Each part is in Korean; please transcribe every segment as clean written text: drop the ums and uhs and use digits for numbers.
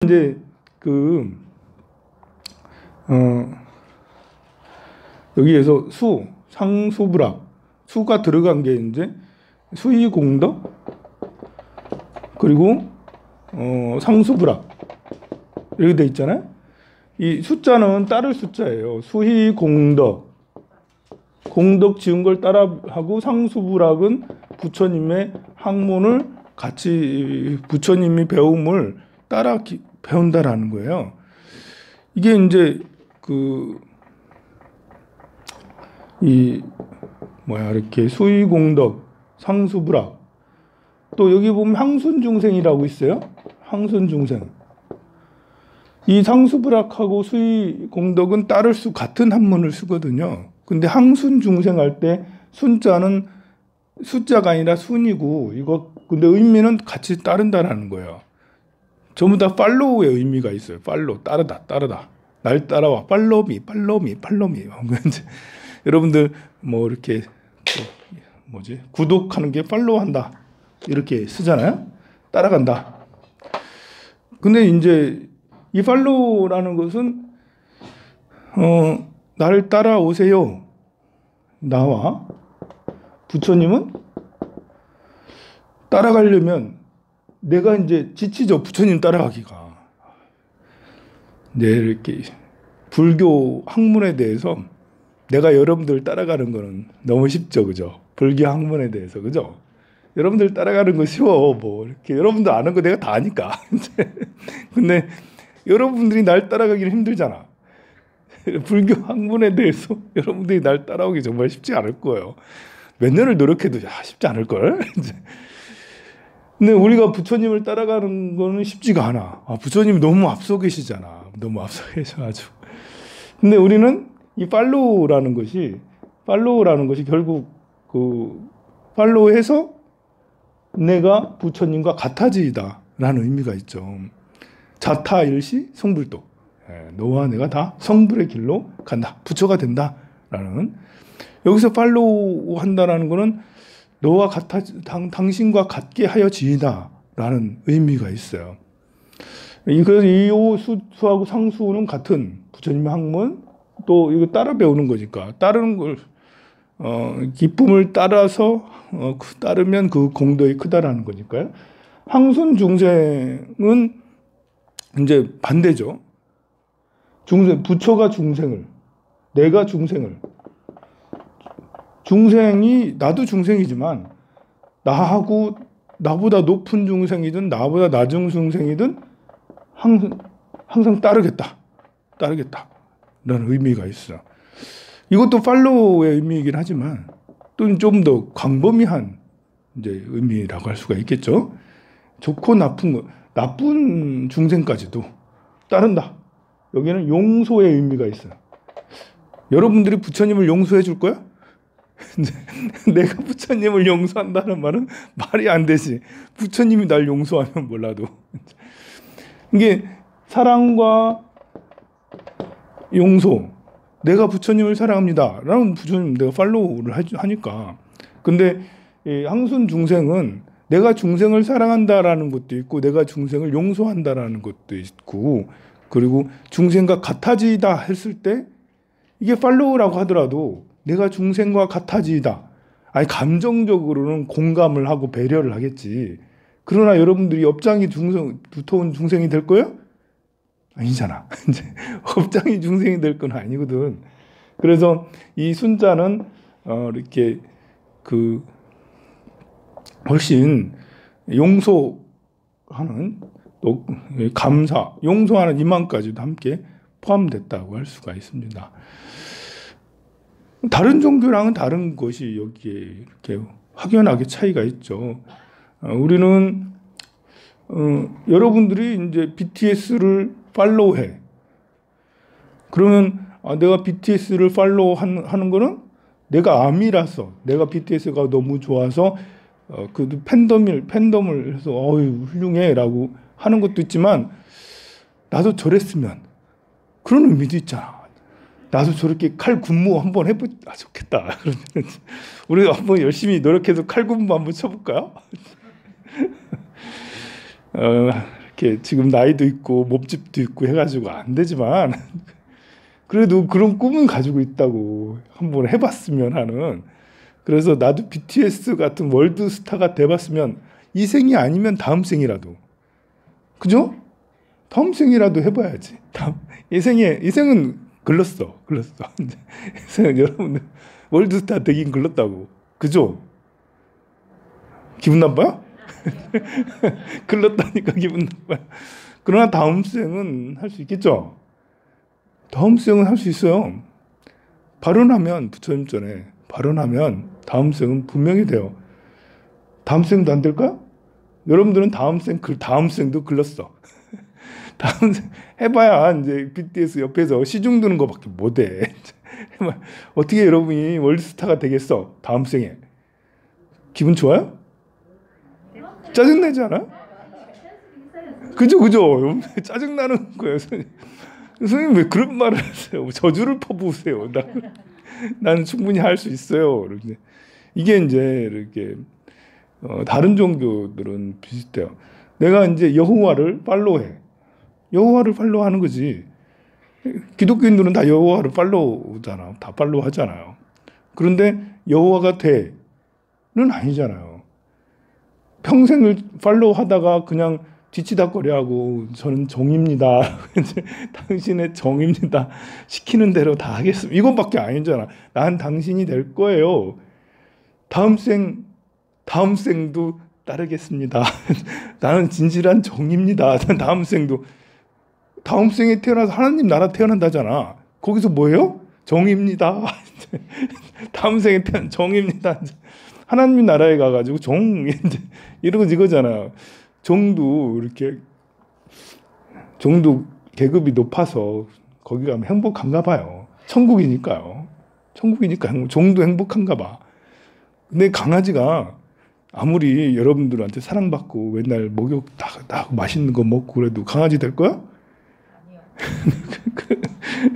이제 여기에서 상수불합, 수가 들어간 게 이제 수의공덕, 그리고 상수불합 이렇게 돼 있잖아요. 이 숫자는 따를 숫자예요. 수의공덕, 공덕 지은 걸 따라하고, 상수불합은 부처님의 학문을 같이, 부처님이 배움을 따라 배운다라는 거예요. 이게 이제 이렇게 수의공덕, 상수불합, 또 여기 보면 항순중생이라고 있어요. 항순중생. 이 상수불합하고 수의공덕은 따를 수 같은 한문을 쓰거든요. 근데 항순중생 할 때 순자는 숫자가 아니라 순이고, 이거 근데 의미는 같이 따른다라는 거예요. 전부 다 팔로우의 의미가 있어요. 팔로우, 따르다, 날 따라와, 팔로미. 여러분들 뭐 이렇게 구독하는 게 팔로우한다 이렇게 쓰잖아요. 따라간다. 근데 이제 이 팔로우라는 것은 나를 따라오세요. 나와 부처님은 따라가려면 내가 이제 지치죠. 부처님 따라가기가. 네, 이렇게 불교 학문에 대해서 내가 여러분들 따라가는 거는 너무 쉽죠, 그죠? 불교 학문에 대해서, 그죠? 여러분들 따라가는 거 쉬워, 뭐 이렇게 여러분들 아는 거 내가 다 아니까. 근데 여러분들이 날 따라가기는 힘들잖아. 불교 학문에 대해서 여러분들이 날 따라오기 정말 쉽지 않을 거예요. 몇 년을 노력해도 쉽지 않을 걸. 근데 우리가 부처님을 따라가는 거는 쉽지가 않아. 부처님이 너무 앞서 계시잖아. 너무 앞서 계셔가지고. 근데 우리는 이 팔로우라는 것이 결국 팔로우해서 내가 부처님과 같아지다라는 의미가 있죠. 자타일시 성불도. 너와 내가 다 성불의 길로 간다. 부처가 된다라는. 여기서 팔로우 한다라는 거는 너와 당신과 같게 하여 지이다라는 의미가 있어요. 그래서 이 수하고 상수는 같은 부처님의 학문, 또 이거 따라 배우는 거니까 따르는 걸 기쁨을 따라서 따르면 그 공덕이 크다라는 거니까요. 항순 중생은 이제 반대죠. 부처가 중생을, 내가 중생을, 중생이 나도 중생이지만 나하고 나보다 높은 중생이든 나보다 낮은 중생이든 항상 따르겠다라는 의미가 있어. 이것도 팔로우의 의미이긴 하지만 또 좀 더 광범위한 이제 의미라고 할 수가 있겠죠. 좋고 나쁜 중생까지도 따른다. 여기는 용서의 의미가 있어요. 여러분들이 부처님을 용서해 줄 거야? 내가 부처님을 용서한다는 말은 말이 안 되지. 부처님이 날 용서하면 몰라도. 이게 사랑과 용서. 내가 부처님을 사랑합니다. 라는 부처님 내가 팔로우를 하니까. 근데 항순 중생은 내가 중생을 사랑한다라는 것도 있고, 내가 중생을 용서한다라는 것도 있고, 그리고 중생과 같아지다 했을 때 이게 팔로우라고 하더라도 내가 중생과 같아지다. 아니, 감정적으로는 공감을 하고 배려를 하겠지. 그러나 여러분들이 업장이 두터운 중생이 될 거예요? 아니잖아. 업장이 중생이 될 건 아니거든. 그래서 이 순자는 이렇게 훨씬 용서하는, 또 감사, 용서하는 이만까지도 함께 포함됐다고 할 수가 있습니다. 다른 종교랑은 다른 것이 여기에 이렇게 확연하게 차이가 있죠. 우리는 여러분들이 이제 BTS를 팔로우해. 그러면 내가 BTS를 팔로우하는 거는 내가 아미라서, 내가 BTS가 너무 좋아서 그 팬덤을 해서 훌륭해라고 하는 것도 있지만, 나도 저랬으면 그런 의미도 있잖아. 나도 저렇게 칼군무 한번 해보자 좋겠다. 그러면 우리가 한번 열심히 노력해서 칼군무 한번 쳐볼까요? 이렇게 지금 나이도 있고 몸집도 있고 해가지고 안 되지만 그래도 그런 꿈은 가지고 있다고 한번 해봤으면 하는. 그래서 나도 BTS 같은 월드스타가 돼봤으면 이 생이 아니면 다음 생이라도, 그죠? 다음 생이라도 해봐야지. 이 생은 글렀어. 이 생은 여러분들 월드스타 되긴 글렀다고, 그죠? 기분 나빠요? 글렀다니까 기분 나빠요. 그러나 다음 생은 할 수 있겠죠? 다음 생은 할 수 있어요. 발언하면, 부처님 전에 발언하면 다음 생은 분명히 돼요. 다음 생도 안 될까요? 여러분들은 다음 생도 글렀어. 다음 생 해봐야 이제 BTS 옆에서 시중 드는 거밖에 못해. 어떻게 여러분이 월드스타가 되겠어? 다음 생에. 기분 좋아요? 짜증나지 않아? 그죠? 짜증나는 거예요. 선생님 왜 그런 말을 하세요? 저주를 퍼부으세요. 나는 충분히 할 수 있어요. 이게 이제 이렇게 다른 종교들은 비슷해요. 내가 이제 여호와를 팔로우해. 여호와를 팔로우하는 거지. 기독교인들은 다 여호와를 팔로우잖아. 다 팔로우하잖아요. 그런데 여호와가 돼는 아니잖아요. 평생을 팔로우하다가 그냥 뒤치다거리하고 저는 정입니다. 당신의 정입니다. 시키는 대로 다 하겠습니다. 이것밖에 아니잖아. 난 당신이 될 거예요. 다음 생도 따르겠습니다. 나는 진실한 정입니다. 다음 생에 태어나서 하나님 나라 태어난다잖아. 거기서 뭐예요? 정입니다. 다음 생에 태어난 정입니다. 하나님 나라에 가가지고 이러고 이거잖아요. 정도 계급이 높아서 거기 가면 행복한가 봐요. 천국이니까요. 정도 행복한가 봐. 근데 강아지가 아무리 여러분들한테 사랑받고 맨날 목욕 다 맛있는 거 먹고 그래도 강아지 될 거야? 아니요.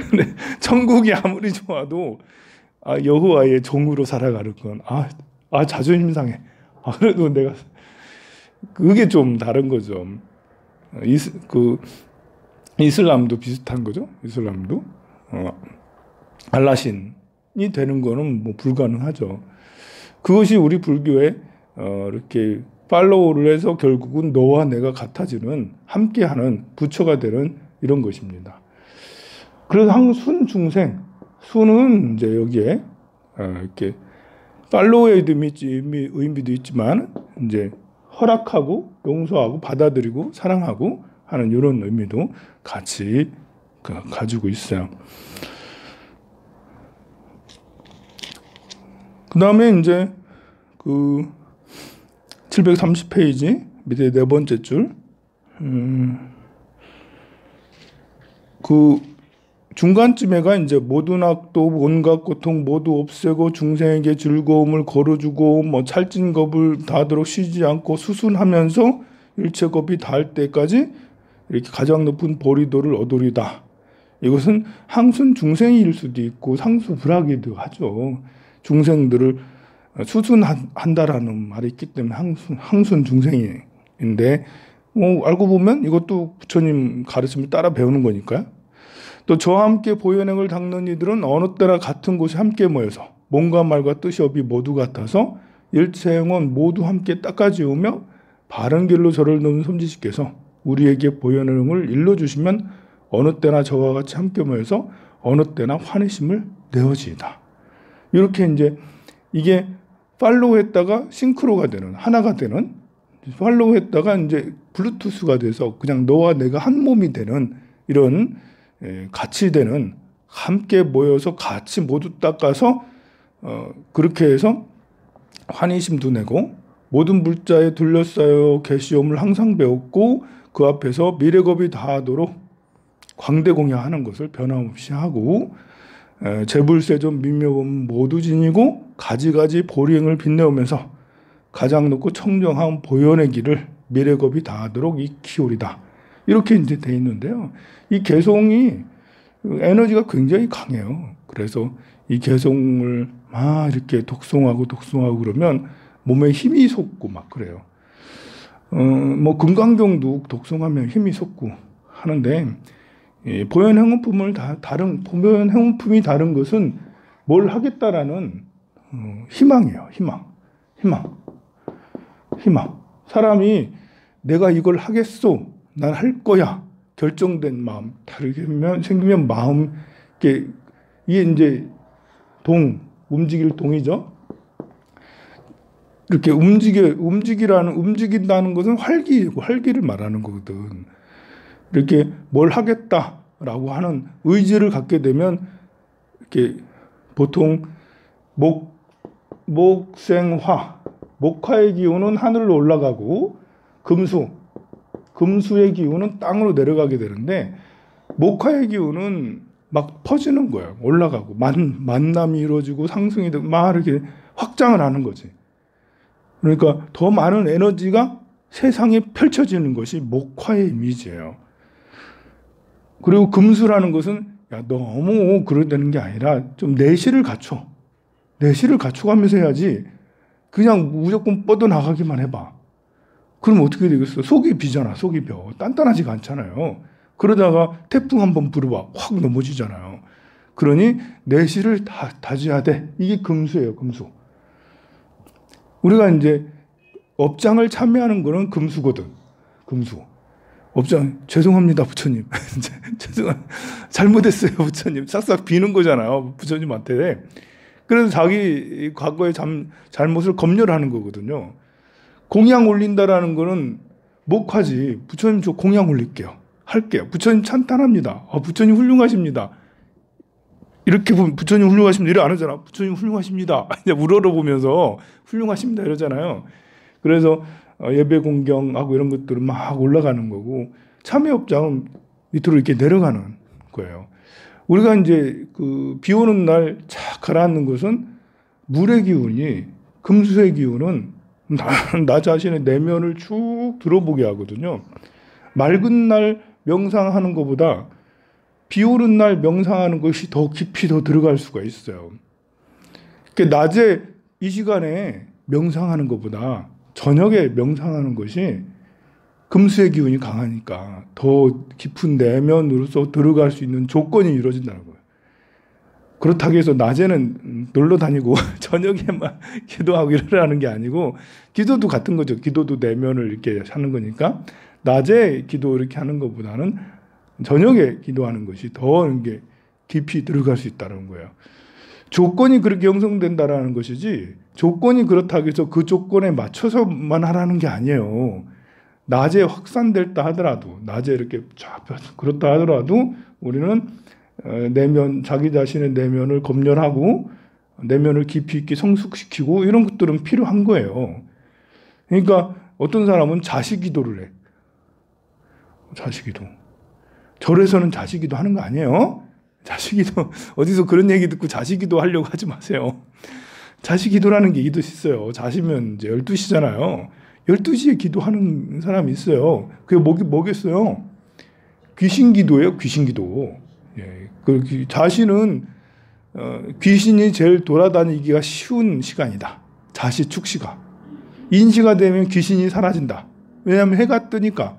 근데 천국이 아무리 좋아도 여호와의 종으로 살아가는 건 자존심 상해. 그래도 내가 그게 좀 다른 거죠. 이슬람도 비슷한 거죠. 이슬람도 알라신이 되는 거는 뭐 불가능하죠. 그것이 우리 불교에 이렇게 팔로우를 해서 결국은 너와 내가 같아지는 함께하는 부처가 되는 이런 것입니다. 그래서 항순 중생, 순은 이제 여기에 이렇게 팔로우의 의미도 있지만 이제 허락하고 용서하고 받아들이고 사랑하고 하는 이런 의미도 같이 가지고 있어요. 그 다음에 이제 730페이지 밑에 네 번째 줄, 중간쯤에가 이제 모든 악도 온갖 고통 모두 없애고 중생에게 즐거움을 거둬주고 찰진겁을 다하도록 쉬지 않고 수순하면서 일체겁이 닿을 때까지 이렇게 가장 높은 보리도를 얻으리다. 이것은 항순 중생일 수도 있고 상수 불학이기도 하죠. 중생들을 수순한다라는 말이 있기 때문에 항순 중생인데 알고 보면 이것도 부처님 가르침을 따라 배우는 거니까요. 또 저와 함께 보현행을 닦는 이들은 어느 때나 같은 곳에 함께 모여서 몸과 말과 뜻이 업이 모두 같아서 일체행원 모두 함께 닦아지우며 바른 길로 저를 놓은 솜지식께서 우리에게 보현행을 일러주시면 어느 때나 저와 같이 함께 모여서 어느 때나 환희심을 내어지이다. 이렇게 이제 이게 팔로우했다가 싱크로가 되는, 하나가 되는, 팔로우했다가 이제 블루투스가 돼서 그냥 너와 내가 한 몸이 되는 이런 같이 되는, 함께 모여서 같이 모두 닦아서 그렇게 해서 환희심도 내고 모든 불자에 둘러싸여 계시옴을 항상 배웠고 그 앞에서 미래겁이 다하도록 광대공양하는 것을 변함없이 하고 재불세존 민묘범 모두 지니고 가지가지 보리행을 빛내오면서 가장 높고 청정한 보현의 길을 미래겁이 다하도록 익히오리다. 이렇게 이제 돼 있는데요. 이 개송이 에너지가 굉장히 강해요. 그래서 이 개송을 막 이렇게 독송하고 그러면 몸에 힘이 솟고 막 그래요. 뭐 금강경도 독송하면 힘이 솟고 하는데 보현 행운품을 보현 행운품이 다른 것은 뭘 하겠다라는 희망이에요. 희망. 사람이 내가 이걸 하겠소, 난 할 거야. 결정된 마음, 다르게 생기면 마음, 이게 이제 움직일 동이죠. 이렇게 움직인다는 것은 활기를 말하는 거거든. 이렇게 뭘 하겠다라고 하는 의지를 갖게 되면 이렇게 보통 목생화, 목화의 기운은 하늘로 올라가고 금수의 기운은 땅으로 내려가게 되는데 목화의 기운은 막 퍼지는 거예요. 올라가고 만남이 이루어지고 상승이 되고 막 이렇게 확장을 하는 거지. 그러니까 더 많은 에너지가 세상에 펼쳐지는 것이 목화의 이미지예요. 그리고 금수라는 것은 너무 그러다는 게 아니라 좀 내실을 갖춰. 내실을 갖춰가면서 해야지 그냥 무조건 뻗어나가기만 해봐. 그럼 어떻게 되겠어? 속이 비잖아. 속이 벼. 단단하지가 않잖아요. 그러다가 태풍 한번 불어봐. 확 넘어지잖아요. 그러니 내실을 다져야 돼. 이게 금수예요. 금수. 우리가 이제 업장을 참여하는 거는 금수거든. 금수. 업장, 죄송합니다, 부처님. 잘못했어요, 부처님. 싹싹 비는 거잖아요, 부처님한테. 그래서 자기 과거의 잘못을 검열하는 거거든요. 공양 올린다라는 거는 목화지. 부처님 저 공양 올릴게요. 할게요. 부처님 찬탄합니다. 부처님 훌륭하십니다. 이렇게 보면 부처님 훌륭하십니다. 이래 안 하잖아. 부처님 훌륭하십니다. 이제 우러러보면서 훌륭하십니다. 이러잖아요. 그래서 예배 공경하고 이런 것들은 막 올라가는 거고 참여업장은 밑으로 이렇게 내려가는 거예요. 우리가 이제 비 오는 날 착 가라앉는 것은 물의 기운이 금수의 기운은 나 자신의 내면을 쭉 들어보게 하거든요. 맑은 날 명상하는 것보다 비 오는 날 명상하는 것이 더 깊이 더 들어갈 수가 있어요. 그러니까 낮에 이 시간에 명상하는 것보다 저녁에 명상하는 것이 금수의 기운이 강하니까 더 깊은 내면으로서 들어갈 수 있는 조건이 이루어진다는 거예요. 그렇다고 해서 낮에는 놀러 다니고 저녁에만 기도하고 이러라는 게 아니고 기도도 같은 거죠. 기도도 내면을 이렇게 하는 거니까 낮에 기도 이렇게 하는 것보다는 저녁에 기도하는 것이 더 이게 깊이 들어갈 수 있다는 거예요. 조건이 그렇게 형성된다라는 것이지 조건이 그렇다고 해서 그 조건에 맞춰서만 하라는 게 아니에요. 낮에 확산됐다 하더라도 낮에 이렇게 그렇다 하더라도 우리는 자기 자신의 내면을 검열하고 내면을 깊이 있게 성숙시키고 이런 것들은 필요한 거예요. 그러니까 어떤 사람은 자식기도를 해. 자식기도. 절에서는 자식기도 하는 거 아니에요? 자식기도 어디서 그런 얘기 듣고 자식기도 하려고 하지 마세요. 자식기도라는 게 있어요. 자시면 이제 12시잖아요. 12시에 기도하는 사람이 있어요. 그게 뭐겠어요? 귀신기도예요. 귀신기도. 예. 자시는 귀신이 제일 돌아다니기가 쉬운 시간이다. 자시 축시가. 인시가 되면 귀신이 사라진다. 왜냐하면 해가 뜨니까.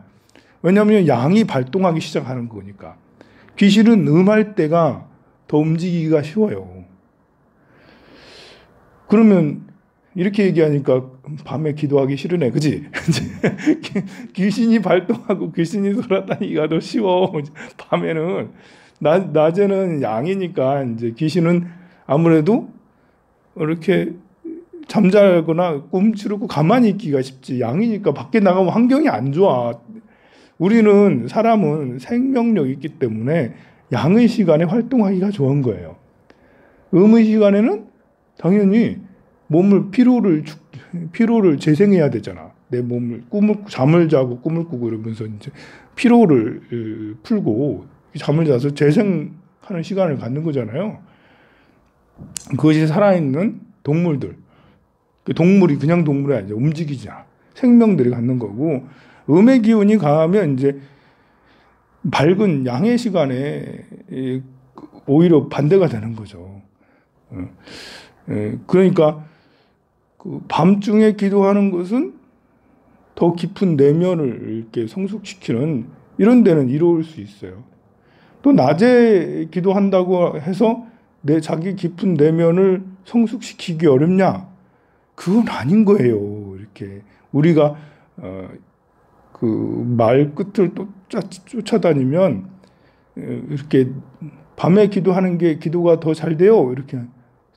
왜냐하면 양이 발동하기 시작하는 거니까. 귀신은 음할 때가 더 움직이기가 쉬워요. 그러면 이렇게 얘기하니까 밤에 기도하기 싫으네. 그지? 귀신이 발동하고 귀신이 돌아다니기가 더 쉬워. 밤에는. 낮에는 양이니까 이제 귀신은 아무래도 이렇게 잠자거나 꿈치르고 가만히 있기가 쉽지. 양이니까 밖에 나가면 환경이 안 좋아. 우리는 사람은 생명력이 있기 때문에 양의 시간에 활동하기가 좋은 거예요. 음의 시간에는 당연히 몸을 피로를 재생해야 되잖아. 내 몸을 잠을 자고 꿈을 꾸고 이러면서 이제 피로를 풀고 잠을 자서 재생하는 시간을 갖는 거잖아요. 그것이 살아있는 동물들. 동물이 그냥 동물이 아니죠. 움직이잖아. 생명들이 갖는 거고 음의 기운이 강하면 이제 밝은 양의 시간에 오히려 반대가 되는 거죠. 그러니까 그 밤중에 기도하는 것은 더 깊은 내면을 이렇게 성숙시키는 이런 데는 이루어질 수 있어요. 또 낮에 기도한다고 해서 내 자기 깊은 내면을 성숙시키기 어렵냐? 그건 아닌 거예요. 이렇게 우리가 그 말 끝을 쫓아다니면 이렇게 밤에 기도하는 게 기도가 더 잘 돼요. 이렇게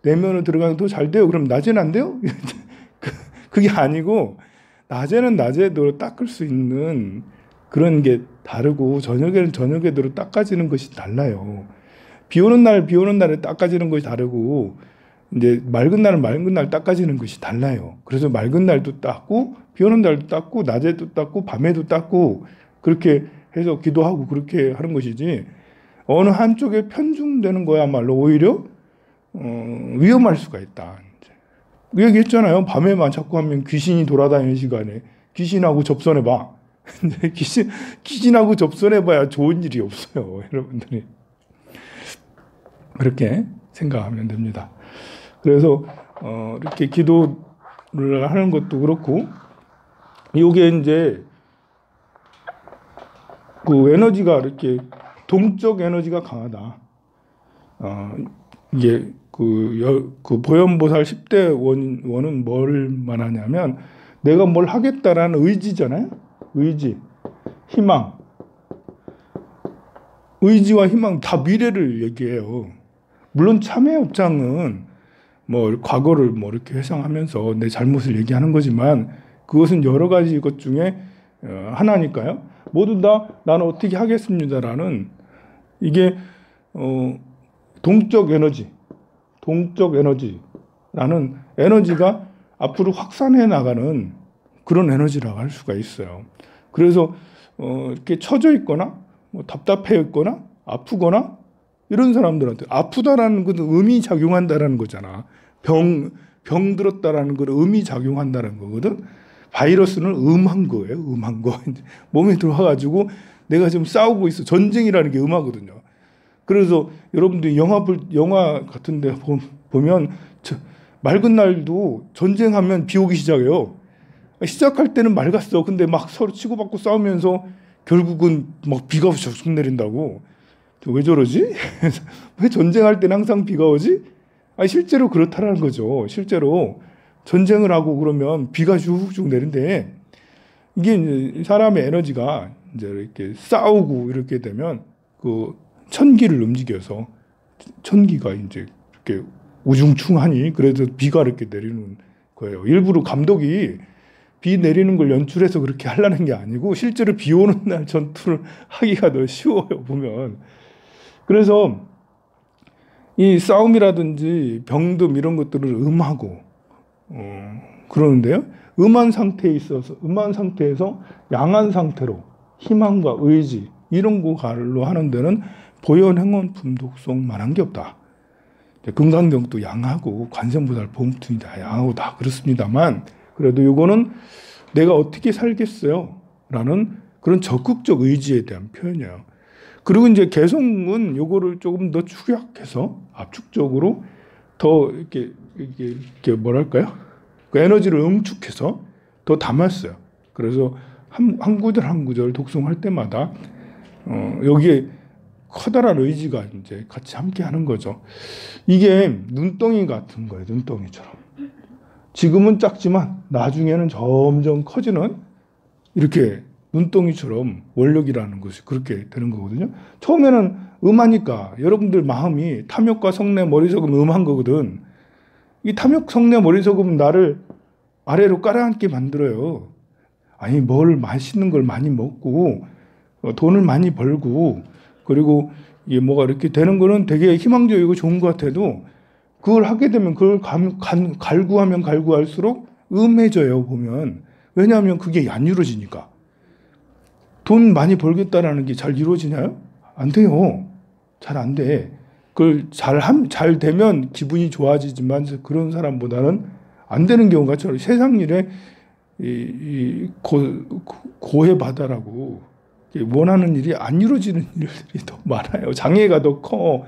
내면으로 들어가면 더 잘 돼요. 그럼 낮에는 안 돼요? 그게 아니고 낮에는 낮에도 닦을 수 있는 그런 게 다르고 저녁에는 저녁에도 닦아지는 것이 달라요. 비 오는 날에 닦아지는 것이 다르고 이제 맑은 날은 맑은 날 닦아지는 것이 달라요. 그래서 맑은 날도 닦고 비 오는 날도 닦고 낮에도 닦고 밤에도 닦고 그렇게 해서 기도하고 그렇게 하는 것이지 어느 한쪽에 편중되는 거야말로 오히려 위험할 수가 있다. 그 얘기했잖아요. 밤에만 자꾸 하면 귀신이 돌아다니는 시간에 귀신하고 접선해봐. 근데 귀신하고 접선해봐야 좋은 일이 없어요. 여러분들이 그렇게 생각하면 됩니다. 그래서 이렇게 기도를 하는 것도 그렇고 이게 이제 그 에너지가 이렇게 동적 에너지가 강하다. 이게 그 보현보살 10대 원은 뭘 말하냐면 내가 뭘 하겠다라는 의지잖아요. 의지, 희망. 의지와 희망 다 미래를 얘기해요. 물론 참회업장은 뭐 과거를 뭐 이렇게 회상하면서 내 잘못을 얘기하는 거지만 그것은 여러 가지 것 중에 하나니까요. 모두 다 나는 어떻게 하겠습니다라는 이게 동적 에너지라는 에너지가 앞으로 확산해 나가는 그런 에너지라고 할 수가 있어요. 그래서 이렇게 처져 있거나 뭐 답답해 있거나 아프거나 이런 사람들한테 아프다라는 것은 음이 작용한다라는 거잖아. 병 들었다라는 건 음이 작용한다는 거거든. 바이러스는 음한 거예요. 음한 거. 몸에 들어와가지고 내가 지금 싸우고 있어. 전쟁이라는 게 음하거든요. 그래서 여러분들이 영화 같은데 보면 맑은 날도 전쟁하면 비 오기 시작해요. 시작할 때는 맑았어. 근데 막 서로 치고받고 싸우면서 결국은 막 비가 쭉 내린다고. 왜 저러지? 왜 전쟁할 때는 항상 비가 오지? 아니 실제로 그렇다라는 거죠. 실제로 전쟁을 하고 그러면 비가 쭉쭉 내린대. 이게 이제 사람의 에너지가 이제 이렇게 싸우고 이렇게 되면 그 천기를 움직여서 천기가 이제 이렇게 우중충하니 그래서 비가 이렇게 내리는 거예요. 일부러 감독이 비 내리는 걸 연출해서 그렇게 하려는 게 아니고 실제로 비 오는 날 전투를 하기가 더 쉬워요. 보면. 그래서 이 싸움이라든지 병듦 이런 것들을 음하고 그러는데요. 음한 상태에서 양한 상태로 희망과 의지 이런 거로 하는 데는 보현행원품 독송만한 게 없다. 금강경도 양하고 관세음보살 보험투이 다 양하고 다 그렇습니다만 그래도 이거는 내가 어떻게 살겠어요? 라는 그런 적극적 의지에 대한 표현이에요. 그리고 이제 개성은 요거를 조금 더 축약해서 압축적으로 더 이렇게 뭐랄까요? 그 에너지를 응축해서 더 담았어요. 그래서 한 구절 한 구절 독송할 때마다 여기에 커다란 의지가 이제 같이 함께 하는 거죠. 이게 눈덩이 같은 거예요. 눈덩이처럼. 지금은 작지만 나중에는 점점 커지는 이렇게 눈덩이처럼 원력이라는 것이 그렇게 되는 거거든요. 처음에는 음하니까 여러분들 마음이 탐욕과 성내 머리속은 음한 거거든. 이 탐욕 성내 머리속은 나를 아래로 깔아앉게 만들어요. 아니 뭘 맛있는 걸 많이 먹고 돈을 많이 벌고 그리고 이게 뭐가 이렇게 되는 거는 되게 희망적이고 좋은 것 같아도 그걸 하게 되면 그걸 갈구하면 갈구할수록 음해져요. 보면. 왜냐하면 그게 안 이루어지니까. 돈 많이 벌겠다라는 게 잘 이루어지나요? 안 돼요. 잘 안 돼. 그걸 잘 되면 기분이 좋아지지만 그런 사람보다는 안 되는 경우가 세상 일에 고해 바다라고 원하는 일이 안 이루어지는 일들이 더 많아요. 장애가 더 커.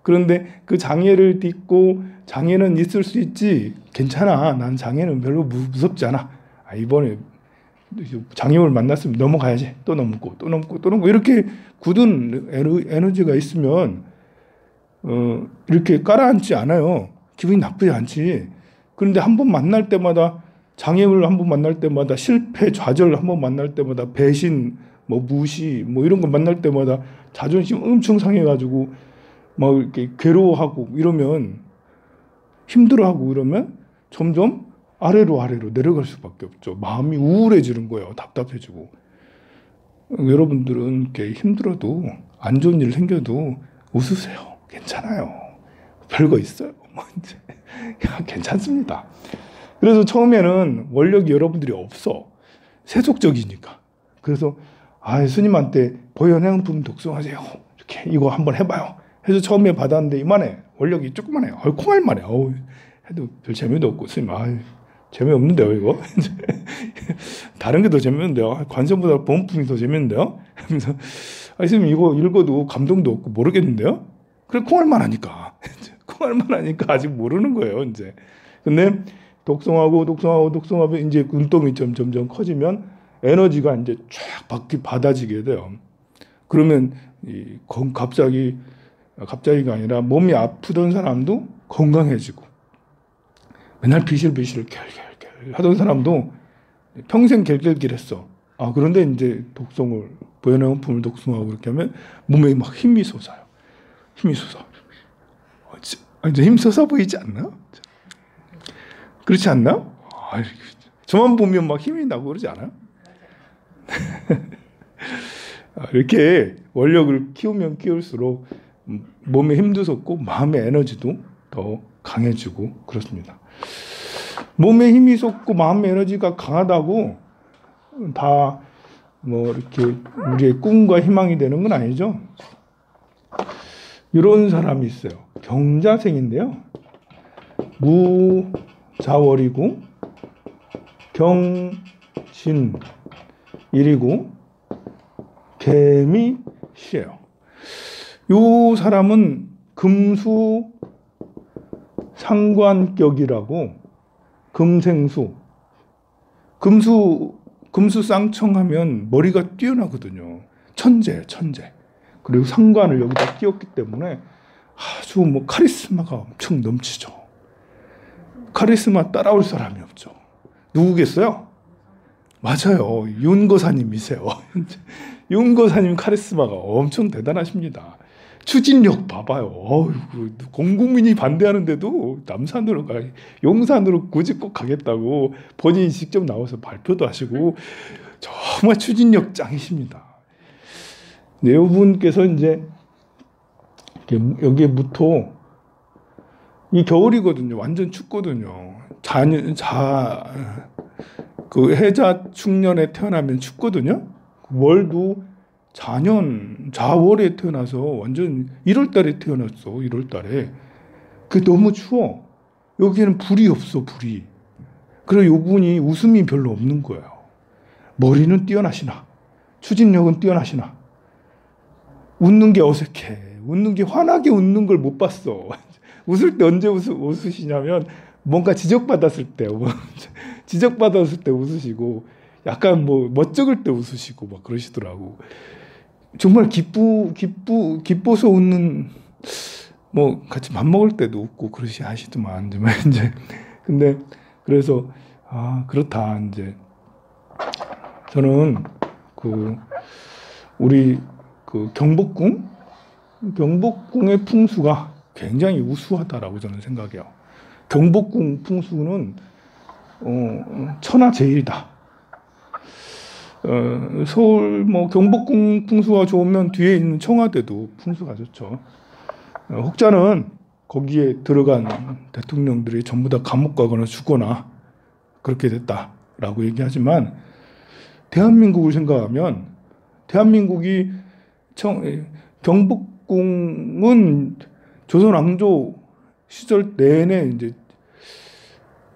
그런데 그 장애를 딛고 장애는 있을 수 있지. 괜찮아. 난 장애는 별로 무섭지 않아. 이번에 장애물 만났으면 넘어가야지. 또 넘고 또 넘고 또 넘고 이렇게 굳은 에너지가 있으면 이렇게 깔아앉지 않아요. 기분이 나쁘지 않지. 그런데 한 번 만날 때마다 장애물 한 번 만날 때마다 실패, 좌절 한 번 만날 때마다 배신, 뭐 무시, 뭐 이런 거 만날 때마다 자존심 엄청 상해가지고 막 이렇게 괴로워하고 이러면 힘들어하고 이러면 점점 아래로 내려갈 수밖에 없죠. 마음이 우울해지는 거예요. 답답해지고. 여러분들은 이렇게 힘들어도 안 좋은 일 생겨도 웃으세요. 괜찮아요. 별거 있어요. 괜찮습니다. 그래서 처음에는 원력이 여러분들이 없어. 세속적이니까. 그래서 스님한테 보현행품 독송하세요. 이렇게 이거 한번 해봐요. 해서 처음에 받았는데 이만해. 원력이 조그만해요. 콩알만해. 해도 별 재미도 없고 스님 재미없는데요 이거. 다른 게 더 재미없는데요. 관세음보다 보온품이 더 재미없는데요. 하면서 스님 이거 읽어도 감동도 없고 모르겠는데요. 그래 콩알만 하니까. 콩알만 하니까 아직 모르는 거예요 이제. 근데 독송하고 이제 눈동이 점점 커지면 에너지가 이제 쫙 받아지게 돼요. 그러면 갑자기가 아니라 몸이 아프던 사람도 건강해지고 맨날 비실비실 겔겔겔 하던 사람도 평생 겔겔겔했어. 그런데 이제 독송을 보현행품을 독송하고 그렇게 하면 몸에 막 힘이 솟아요. 힘이 솟아. 이제 힘 솟아 보이지 않나? 그렇지 않나? 저만 보면 막 힘이 나고 그러지 않아요? 이렇게 원력을 키우면 키울수록 몸에 힘도 솟고 마음의 에너지도 더 강해지고 그렇습니다. 몸에 힘이 솟고 마음의 에너지가 강하다고 다 뭐 이렇게 우리의 꿈과 희망이 되는 건 아니죠. 이런 사람이 있어요. 경자생인데요. 무자월이고 경신일이고 개미시예요. 이 사람은 금수 상관격이라고 금생수 금수 쌍청하면 머리가 뛰어나거든요. 천재. 그리고 상관을 여기다 끼웠기 때문에 아주 뭐 카리스마가 엄청 넘치죠. 카리스마 따라올 사람이 없죠. 누구겠어요? 맞아요. 윤거사님이세요. 윤거사님 카리스마가 엄청 대단하십니다. 추진력 봐봐요. 공국민이 반대하는데도 남산으로 용산으로 굳이 꼭 가겠다고 본인이 직접 나와서 발표도 하시고 정말 추진력 짱이십니다. 네, 이분께서 이제 여기에 무토 이 겨울이거든요. 완전 춥거든요. 그 해자 축년에 태어나면 춥거든요. 월도 자월에 태어나서 완전 1월달에 태어났어. 1월달에. 그게 너무 추워. 여기에는 불이 없어. 불이. 그래서 이분이 웃음이 별로 없는 거예요. 머리는 뛰어나시나 추진력은 뛰어나시나 웃는 게 어색해. 웃는 게 환하게 웃는 걸 못 봤어. 웃을 때 언제 웃으시냐면 뭔가 지적받았을 때 웃으시고 약간 뭐 멋쩍을 때 웃으시고 막 그러시더라고. 정말 기뻐서 웃는 뭐 같이 밥 먹을 때도 웃고 하시더만 이제 근데 그래서 그렇다 이제 저는 우리 경복궁의 풍수가 굉장히 우수하다라고 저는 생각해요. 경복궁 풍수는 천하제일이다. 서울 경복궁 풍수가 좋으면 뒤에 있는 청와대도 풍수가 좋죠. 혹자는 거기에 들어간 대통령들이 전부 다 감옥 가거나 죽거나 그렇게 됐다라고 얘기하지만 대한민국을 생각하면 대한민국이 경복궁은 조선 왕조 시절 내내 이제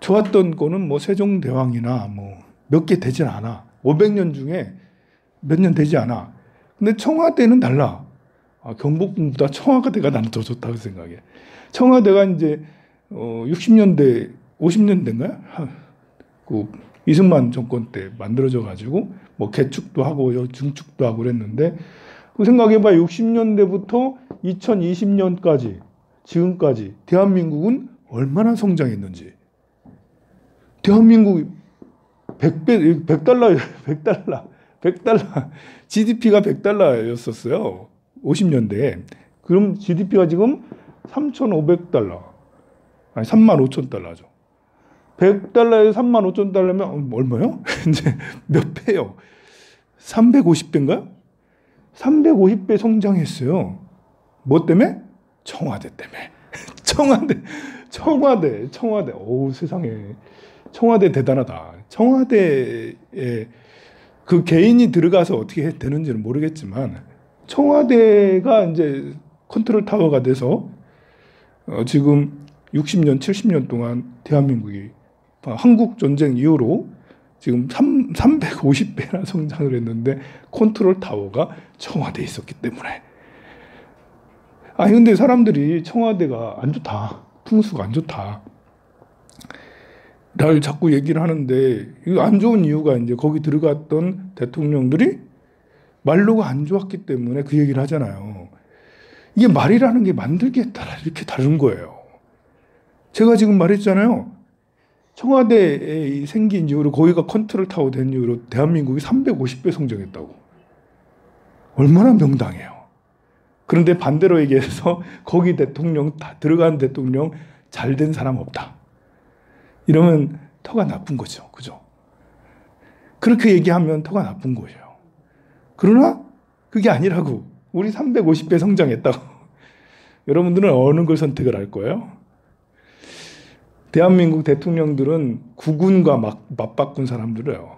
좋았던 거는 뭐 세종대왕이나 몇 개 되진 않아. 500년 중에 몇 년 되지 않아. 근데 청와대는 달라. 경복궁보다 청와대가 나는 더 좋다고 생각해. 청와대가 이제 60년대, 50년대인가요? 이승만 정권 때 만들어져 가지고 뭐 개축도 하고 증축도 하고 그랬는데 그 생각해봐 60년대부터 2020년까지 지금까지 대한민국은 얼마나 성장했는지. 대한민국 100배, 100달러, 100달러, 100달러, GDP가 100달러였었어요. 50년대에. 그럼 GDP가 지금 3,500달러. 아니, 35,000달러죠. 100달러에 35,000달러면 얼마요? 이제 몇 배요? 350배인가요? 350배 성장했어요. 뭐 때문에? 청와대 때문에. 청와대. 오, 세상에. 청와대 대단하다. 청와대에 그 개인이 들어가서 어떻게 되는지는 모르겠지만 청와대가 이제 컨트롤 타워가 돼서 지금 60년, 70년 동안 대한민국이 한국 전쟁 이후로 지금 350배나 성장을 했는데 컨트롤 타워가 청와대에 있었기 때문에. 아니 근데 사람들이 청와대가 안 좋다. 풍수가 안 좋다. 날 자꾸 얘기를 하는데 이거 안 좋은 이유가 이제 거기 들어갔던 대통령들이 말로가 안 좋았기 때문에 그 얘기를 하잖아요. 이게 말이라는 게 만들기에 따라 이렇게 다른 거예요. 제가 지금 말했잖아요. 청와대에 생긴 이후로 거기가 컨트롤 타워 된 이후로 대한민국이 350배 성장했다고. 얼마나 명당해요. 그런데 반대로 얘기해서 거기 대통령 다 들어간 대통령 잘 된 사람 없다. 이러면 터가 나쁜 거죠. 그죠? 그렇게 얘기하면 터가 나쁜 거예요. 그러나 그게 아니라고. 우리 350배 성장했다고. 여러분들은 어느 걸 선택을 할 거예요? 대한민국 대통령들은 국군과 맞바꾼 사람들이에요.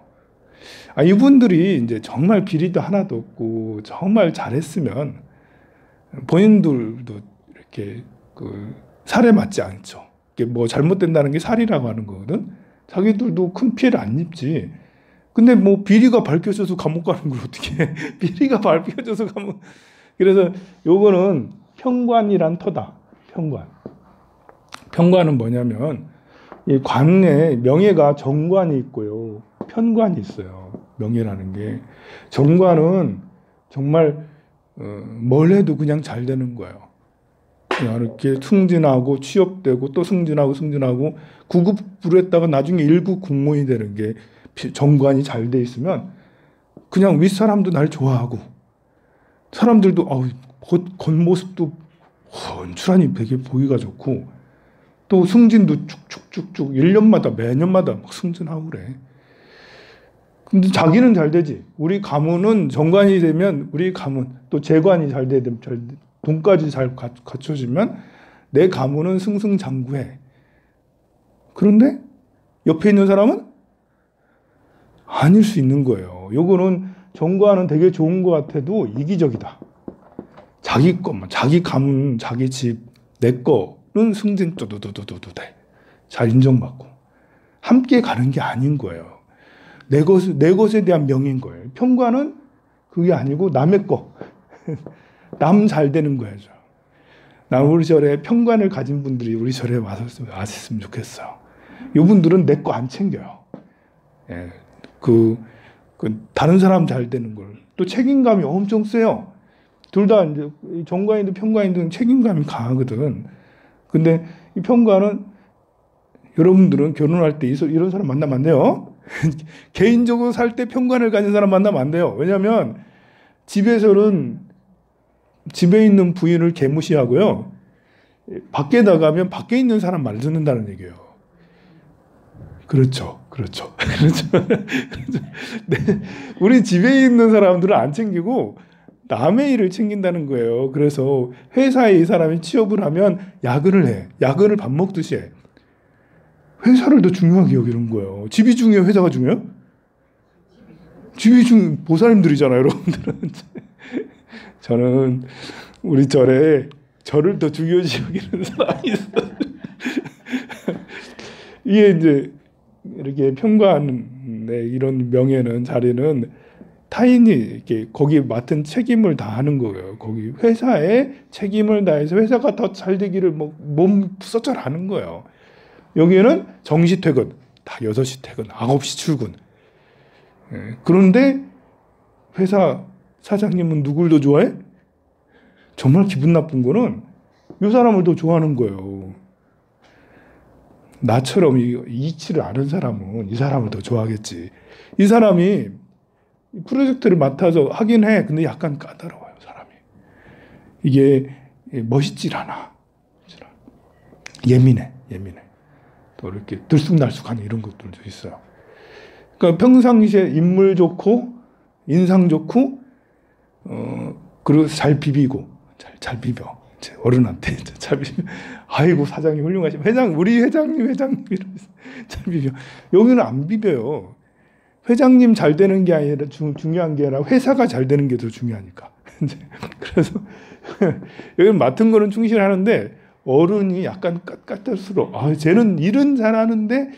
이분들이 이제 정말 비리도 하나도 없고 정말 잘했으면 본인들도 이렇게 살에 맞지 않죠. 뭐 잘못된다는 게 살이라고 하는 거거든. 자기들도 큰 피해를 안 입지. 근데 뭐 비리가 밝혀져서 감옥 가는 걸 어떻게 해? 비리가 밝혀져서 감옥. 그래서 요거는 편관이란 터다. 편관. 편관은 뭐냐면 이 관내 명예가 정관이 있고요. 편관이 있어요. 명예라는 게. 정관은 정말 뭘 해도 그냥 잘 되는 거예요. 이렇게 승진하고 취업되고 또 승진하고 구급부로 했다가 나중에 1급 공무원이 되는 게 정관이 잘 돼 있으면 그냥 윗사람도 날 좋아하고 사람들도 겉모습도 헌출하니 되게 보기가 좋고 또 승진도 쭉쭉쭉쭉 1년마다 매년마다 막 승진하고 그래. 근데 자기는 잘 되지. 우리 가문은 정관이 되면 우리 가문 또 재관이 잘 되면 돈까지 잘 갖춰지면 내 가문은 승승장구해. 그런데 옆에 있는 사람은 아닐 수 있는 거예요. 요거는 정관은 되게 좋은 것 같아도 이기적이다. 자기 것만, 자기 가문, 자기 집, 내 거는 승진 뚜두두두두 돼. 잘 인정받고. 함께 가는 게 아닌 거예요. 내 것에 대한 명예인 거예요. 편관은 그게 아니고 남의 거. 남 잘 되는 거야죠. 난 우리 절에 편관을 가진 분들이 우리 절에 와서 왔으면 좋겠어요. 이분들은 내 거 안 챙겨요. 예, 다른 사람 잘 되는 걸. 또 책임감이 엄청 세요. 둘 다 이제 정관이든 편관이든 책임감이 강하거든. 근데 이 편관은 여러분들은 결혼할 때 이런 사람 만나면 안 돼요. 개인적으로 살 때 편관을 가진 사람 만나면 안 돼요. 왜냐하면 집에서는 집에 있는 부인을 개무시하고요. 밖에 나가면 밖에 있는 사람 말 듣는다는 얘기예요. 그렇죠. 네, 우리 집에 있는 사람들은 안 챙기고 남의 일을 챙긴다는 거예요. 그래서 회사에 이 사람이 취업을 하면 야근을 해. 야근을 밥 먹듯이 해. 회사를 더 중요하게 여기는 거예요. 집이 중요해요? 회사가 중요해요? 집이 보살님들이잖아요, 여러분들은. 저는 우리 절에 저를 더 중요시 여기는 사람이 있어요. 이게 이제 이렇게 편관의 이런 명예는 자리는 타인이 이렇게 거기 맡은 책임을 다하는 거예요. 거기 회사에 책임을 다해서 회사가 더 잘 되기를 몸 부서져 하는 거예요. 여기에는 정시퇴근, 다 6시 퇴근, 9시 출근. 예, 그런데 회사 사장님은 누굴 더 좋아해? 정말 기분 나쁜 거는 이 사람을 더 좋아하는 거예요. 나처럼 이치를 아는 사람은 이 사람을 더 좋아하겠지. 이 사람이 프로젝트를 맡아서 하긴 해. 근데 약간 까다로워요, 사람이. 이게 멋있질 않아. 예민해. 또 이렇게 들쑥날쑥한 이런 것들도 있어요. 그러니까 평상시에 인물 좋고 인상 좋고 그리고 잘 비비고 잘 비벼. 어른한테 잘 비벼. 아이고 사장님 훌륭하시면 우리 회장님 이러면서 잘 비벼. 여기는 안 비벼요. 회장님 잘 되는 게 아니라 중요한 게 아니라 회사가 잘 되는 게 더 중요하니까. 그래서 여기 맡은 거는 충실하는데 어른이 약간 까탈스러워. 쟤는 일은 잘하는데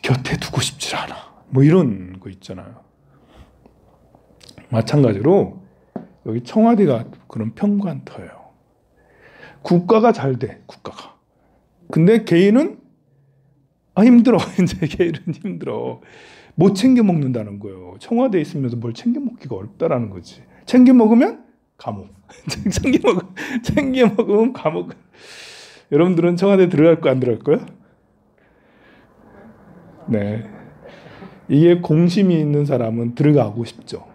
곁에 두고 싶지 않아. 뭐 이런 거 있잖아요. 마찬가지로 여기 청와대가 그런 평관터예요. 국가가 잘 돼. 국가가. 근데 개인은 힘들어. 이제 개인은 힘들어. 못 챙겨 먹는다는 거예요. 청와대에 있으면서 뭘 챙겨 먹기가 어렵다라는 거지. 챙겨 먹으면 감옥. 챙겨 먹으면 감옥. 여러분들은 청와대 들어갈 거 안 들어갈 거야? 네. 이게 공심이 있는 사람은 들어가고 싶죠.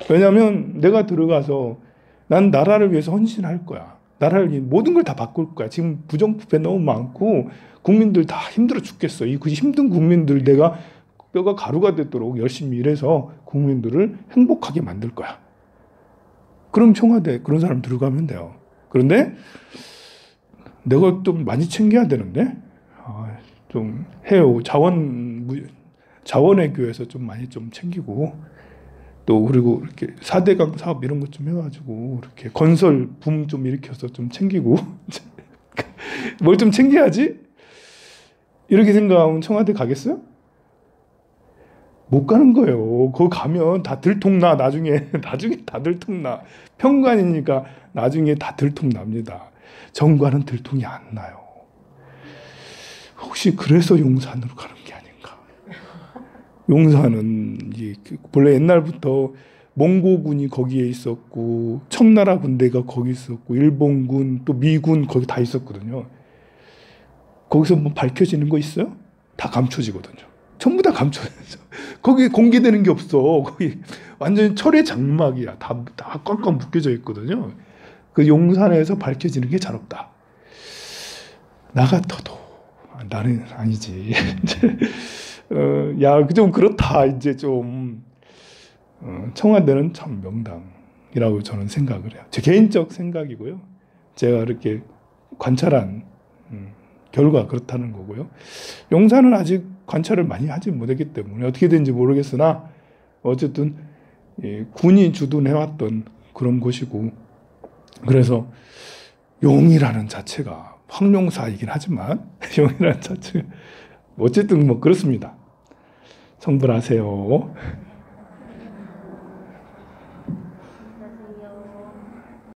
왜냐하면 내가 들어가서 난 나라를 위해서 헌신할 거야. 나라를 모든 걸 다 바꿀 거야. 지금 부정부패 너무 많고 국민들 다 힘들어 죽겠어. 그 힘든 국민들 내가 뼈가 가루가 되도록 열심히 일해서 국민들을 행복하게 만들 거야. 그럼 청와대 그런 사람 들어가면 돼요. 그런데 내가 좀 많이 챙겨야 되는데 좀 해요. 자원외교에서 좀 많이 좀 챙기고 또 그리고 이렇게 4대강 사업 이런 것 좀 해가지고 이렇게 건설 붐 좀 일으켜서 좀 챙기고 뭘 좀 챙겨야지. 이렇게 생각하면 청와대 가겠어요? 못 가는 거예요. 거기 가면 다 들통나. 나중에 다 들통나. 평관이니까 나중에 다 들통납니다. 정관은 들통이 안 나요. 혹시 그래서 용산으로 가는 게 아닌가? 용산은 본래 옛날부터 몽고군이 거기에 있었고 청나라 군대가 거기 있었고 일본군 또 미군 거기 다 있었거든요. 거기서 뭐 밝혀지는 거 있어요? 다 감춰지거든요. 전부 다 감춰져. 거기 공개되는 게 없어. 거기 완전히 철의 장막이야. 다 꽉꽉 묶여져 있거든요. 그 용산에서 밝혀지는 게 잘 없다. 나 같아도 나는 아니지. 좀 그렇다. 이제 좀 청와대는 참 명당이라고 저는 생각을 해요. 제 개인적 생각이고요. 제가 이렇게 관찰한 결과 그렇다는 거고요. 용산은 아직 관찰을 많이 하지 못했기 때문에 어떻게 되는지 모르겠으나 어쨌든 군이 주둔해왔던 그런 곳이고 그래서 용이라는 자체가 황룡사이긴 하지만 용이라는 자체가 어쨌든 뭐 그렇습니다. 성불하세요.